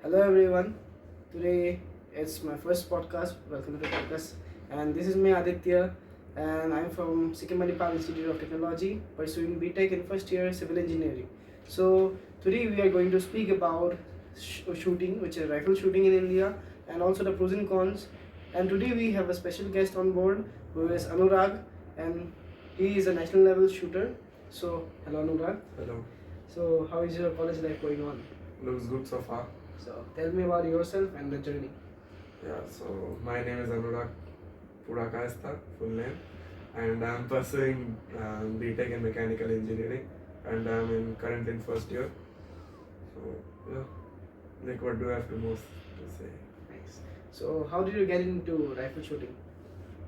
Hello everyone. Today it's my first podcast. Welcome to the podcast. And this is me Aditya, and I'm from Sikkim Manipal Institute of Technology, pursuing BTech in first year civil engineering. So today we are going to speak about shooting, which is rifle shooting in India, and also the pros and cons. And today we have a special guest on board who is Anurag, and he is a national level shooter. So hello Anurag. Hello. So how is your college life going on? Looks good so far. So tell me about yourself and the journey. Yeah, so my name is Anurag Pudakayastha, full name, and I'm pursuing BTech in mechanical engineering, and I'm currently in first year. So yeah, like what do I have to most to say? Nice. So how did you get into rifle shooting?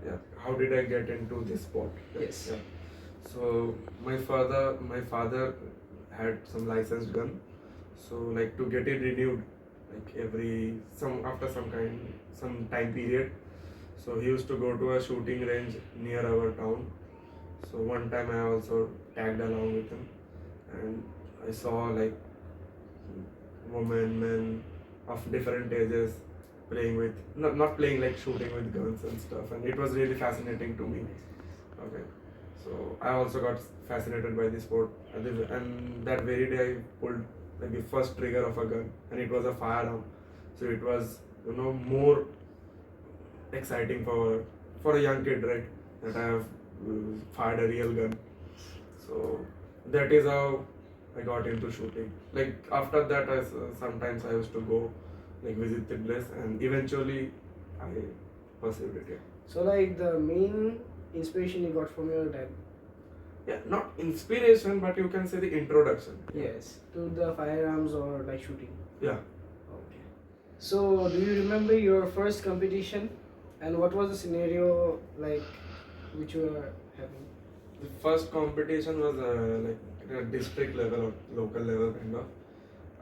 Yeah, how did I get into this sport? Yes. Yeah. So my father had some licensed gun. So like to get it renewed, like some time period. So he used to go to a shooting range near our town. So one time I also tagged along with him, and I saw like women, men of different ages playing with not playing like shooting with guns and stuff, and it was really fascinating to me. Okay, so I also got fascinated by the sport, and that very day I pulled like the first trigger of a gun, and it was a firearm. So it was more exciting for a young kid, right? That I have fired a real gun. So that is how I got into shooting. Like after that, sometimes I used to go like visit the place, and eventually I pursued it. Yeah. So like the main inspiration you got from your dad? Yeah, not inspiration, but you can say the introduction. Yes. To the firearms or like shooting? Yeah. Okay. So do you remember your first competition, and what was the scenario like which you were having? The first competition was like a district level or local level kind of,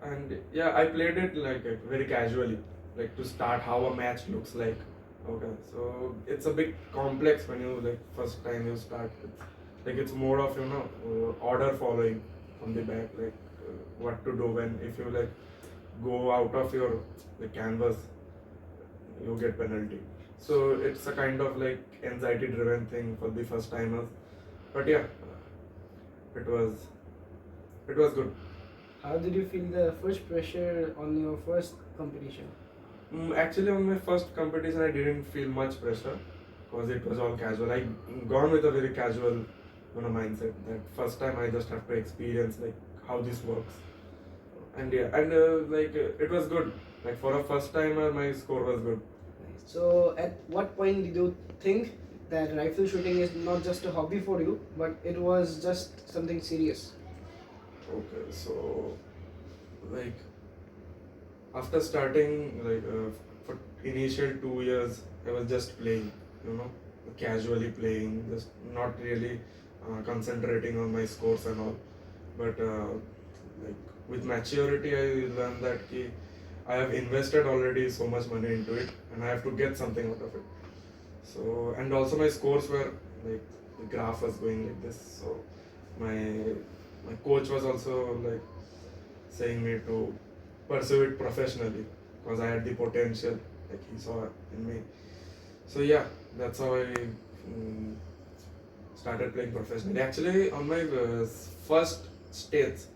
and yeah, I played it like very casually, like to start how a match looks like. Okay, so it's a bit complex when you like first time you start. It's more of order following from the back, like what to do when if you like go out of your the canvas, you get penalty. So it's a kind of like anxiety driven thing for the first timers. But yeah, it was it was good. How did you feel the first pressure on your first competition? Actually, on my first competition, I didn't feel much pressure because it was all casual. I gone with a very casual mindset. That first time I just have to experience like how this works. And yeah, and it was good. Like for a first timer, my score was good. So at what point did you think that rifle shooting is not just a hobby for you, but it was just something serious? Okay, so like after starting for initial 2 years, I was just playing, casually playing, just not really concentrating on my scores and all. But like with maturity, I learned that I have invested already so much money into it, and I have to get something out of it. So and also my scores were like the graph was going like this. So my my coach was also like saying me to pursue it professionally because I had the potential, like he saw in me. So yeah, that's how I started playing professionally. Actually, on my first states,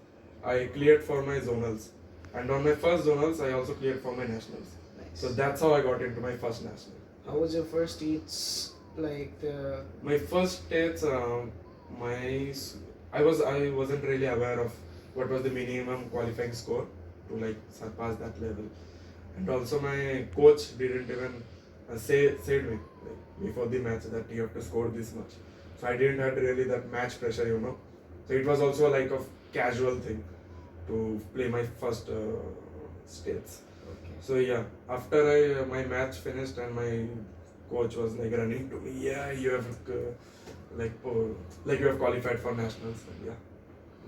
I cleared for my zonals, and on my first zonals, I also cleared for my nationals. Nice. So that's how I got into my first national. How was your first states like the? My first states, my I wasn't really aware of what was the minimum qualifying score to like surpass that level, and also my coach didn't even said me like before the match that you have to score this much. So I didn't have really that match pressure. So it was also like a casual thing to play my first states. Okay. So yeah, after my match finished and my coach was like running to me, yeah, you have like you have qualified for nationals, and yeah.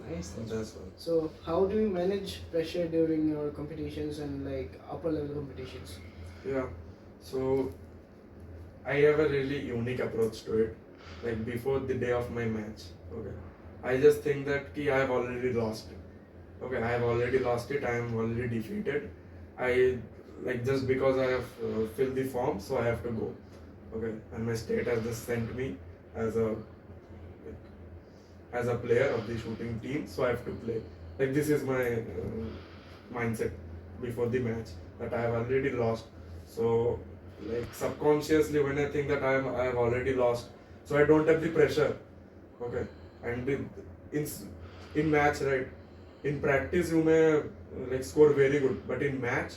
Nice. That's all. So how do you manage pressure during your competitions and like upper level competitions? Yeah. So I have a really unique approach to it. Like before the day of my match, okay, I just think that I have already lost it. Okay, I have already lost it. I am already defeated, I like just because I have filled the form, so I have to go. Okay, and my state has just sent me as a like, as a player of the shooting team, so I have to play. Like this is my mindset before the match that I have already lost. So like subconsciously when I think that I have already lost, so I don't have the pressure. Okay, and in in match, right, in practice you may like score very good, but in match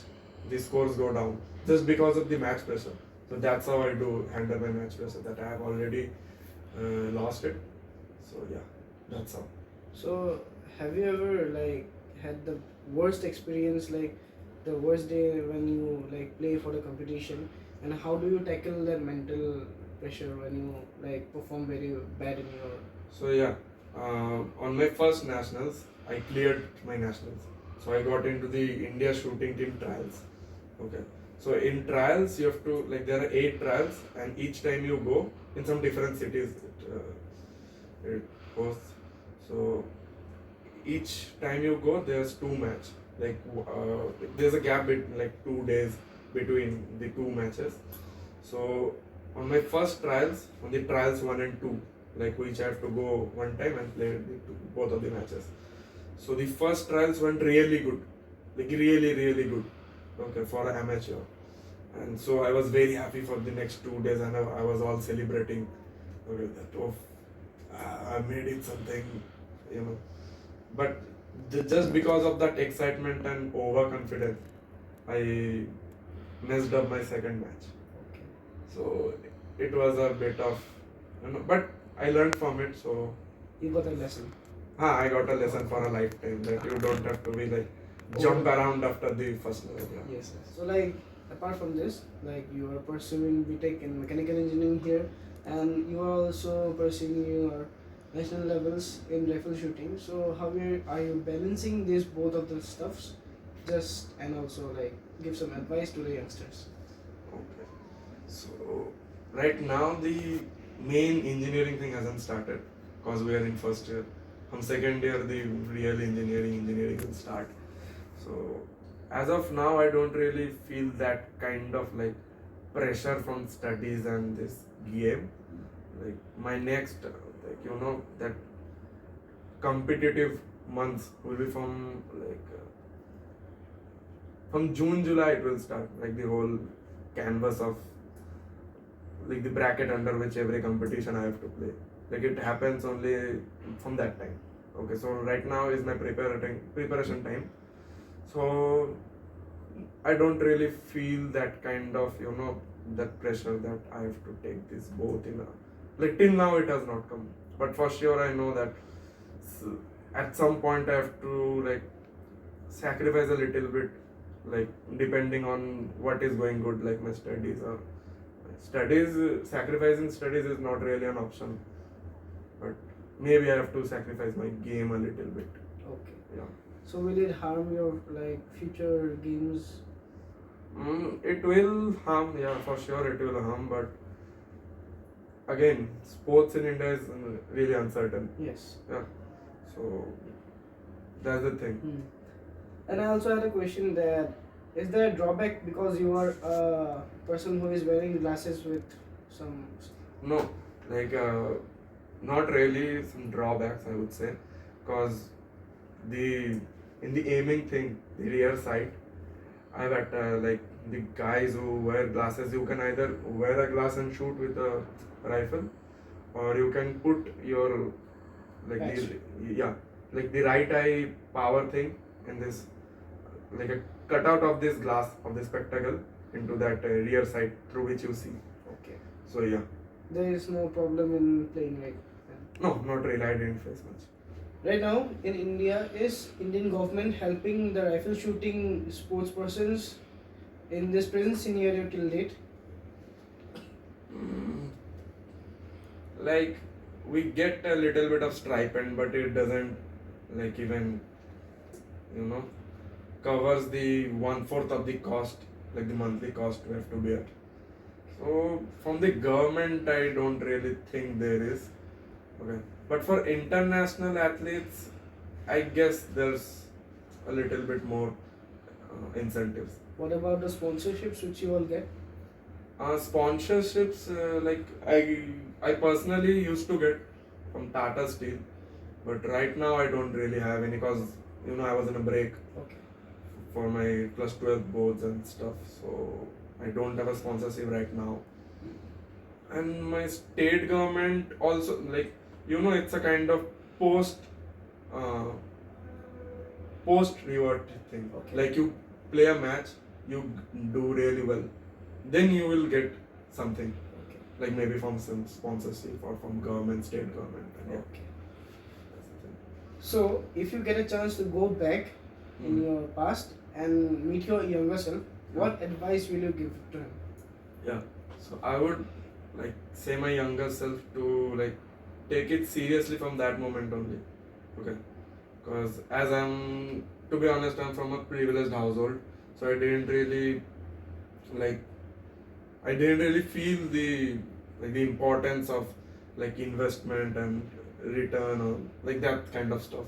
the scores go down just because of the match pressure. So that's how I do handle my match pressure, that I have already lost it. So yeah, that's how. So, have you ever like had the worst experience, like the worst day when you like play for the competition, and how do you tackle that mental pressure when you like perform very bad in your? So yeah, on my first nationals, I cleared my nationals. So I got into the India shooting team trials. Okay. So in trials, you have to like there are 8 trials, and each time you go in some different cities, it hosts. So each time you go, there's 2 match. Like there's a gap between like 2 days between the 2 matches. So on my first trials, on the trials 1 and 2, like which I have to go one time and play both of the matches. So the first trials went really good, like really good. Okay, for an amateur, and so I was very happy for the next 2 days, and I was all celebrating. Okay, that I made it something, you know. But just because of that excitement and overconfidence, I messed up my second match. Okay. So it was a bit of, but I learned from it. So You got a lesson. I got a lesson for a lifetime that you don't have to be like jump around after the first level. Yeah. Yes. So like apart from this, like you are pursuing BTech in mechanical engineering here, and you are also pursuing your national levels in rifle shooting. So how are you balancing these both of the stuffs? Just and also like give some advice to the youngsters. Okay. So right now the main engineering thing hasn't started because we are in first year. From second year the real engineering will start. So as of now I don't really feel that kind of like pressure from studies and this game. Like my next that competitive months will be from from June, July it will start, like the whole canvas of like the bracket under which every competition I have to play. Like it happens only from that time. Okay, so right now is my preparation time. So I don't really feel that kind of that pressure that I have to take this both in a like till now it has not come. But for sure I know that at some point I have to like sacrifice a little bit, like depending on what is going good, like my studies or sacrificing studies is not really an option, but maybe I have to sacrifice my game a little bit. Okay. Yeah. So will it harm your like future games? It will harm, yeah, for sure it will harm, but again, sports in India is really uncertain. Yes. Yeah. So that's the thing. And I also had a question that is there a drawback because you are a person who is wearing glasses with some. No, like not really some drawbacks I would say, because the in the aiming thing, the rear sight, I've at like the guys who wear glasses, you can either wear a glass and shoot with a rifle, or you can put your like like the right eye power thing in this, like a cutout of this glass of the spectacle into that rear sight through which you see. Okay. So yeah. There is no problem in playing like that. No, not really. I didn't face much. Right now in India, is Indian government helping the rifle shooting sports persons in this present scenario till date? Like we get a little bit of stipend, but it doesn't like even covers the 1/4 of the cost, like the monthly cost we have to bear. So from the government, I don't really think there is. Okay, but for international athletes, I guess there's a little bit more incentives. What about the sponsorships which you all get? Sponsorships, like I personally used to get from Tata Steel, but right now I don't really have any because I was in a break Okay. for my plus 12 boards and stuff, so I don't have a sponsorship right now. And my state government also, like it's a kind of post uh, post reward thing. Okay. Like you play a match, you do really well, then you will get something, Okay. like maybe from some sponsorship or from government, state government. And yeah, Okay. that's the thing. So, if you get a chance to go back in your past and meet your younger self, what advice will you give to him? Yeah, so I would like say my younger self to like take it seriously from that moment only. Okay, because as to be honest, I'm from a privileged household, so like I didn't really feel the importance of like investment and return or like that kind of stuff.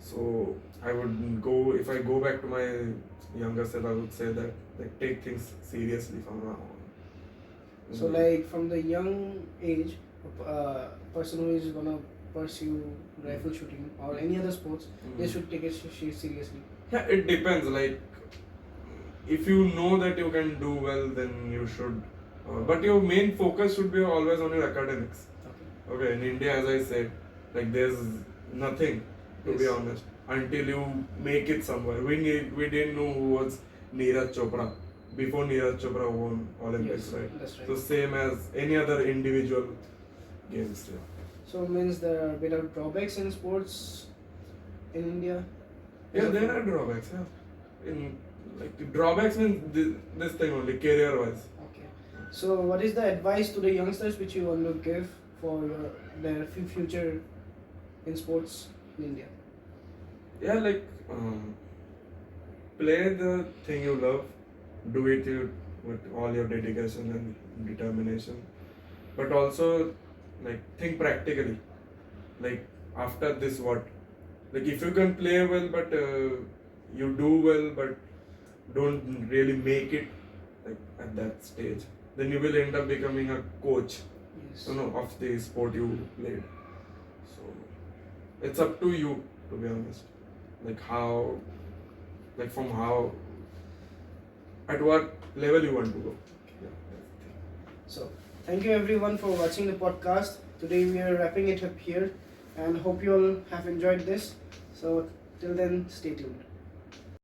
So I would go, if I go back to my younger self, I would say that like take things seriously from now on. So, like from the young age, a person who is gonna pursue rifle shooting or any other sports, they should take it seriously. Yeah, it depends. Like, if you know that you can do well, then you should. But your main focus should be always on your academics. Okay. Okay, in India, as I said, like there's nothing, to be Yes. honest, until you make it somewhere. We didn't know who was Neeraj Chopra before Neeraj Chopra won Olympics, Yes, right? that's right. So same as any other individual games. Yeah. So means there are a bit of drawbacks in sports in India. Yeah, there are drawbacks. Yeah, in like the drawbacks means this thing only career wise. Okay. So what is the advice to the youngsters which you want to give for their future in sports in India? Yeah, like play the thing you love, do it with all your dedication and determination, but also like think practically. Like after this, what? Like if you can play well, but you do well, but don't really make it like at that stage, then you will end up becoming a coach, Yes. of the sport you played. So it's up to you, to be honest. Like at what level you want to go. Yeah, that's the thing. So thank you everyone for watching the podcast. Today we are wrapping it up here and hope you all have enjoyed this. So till then, stay tuned.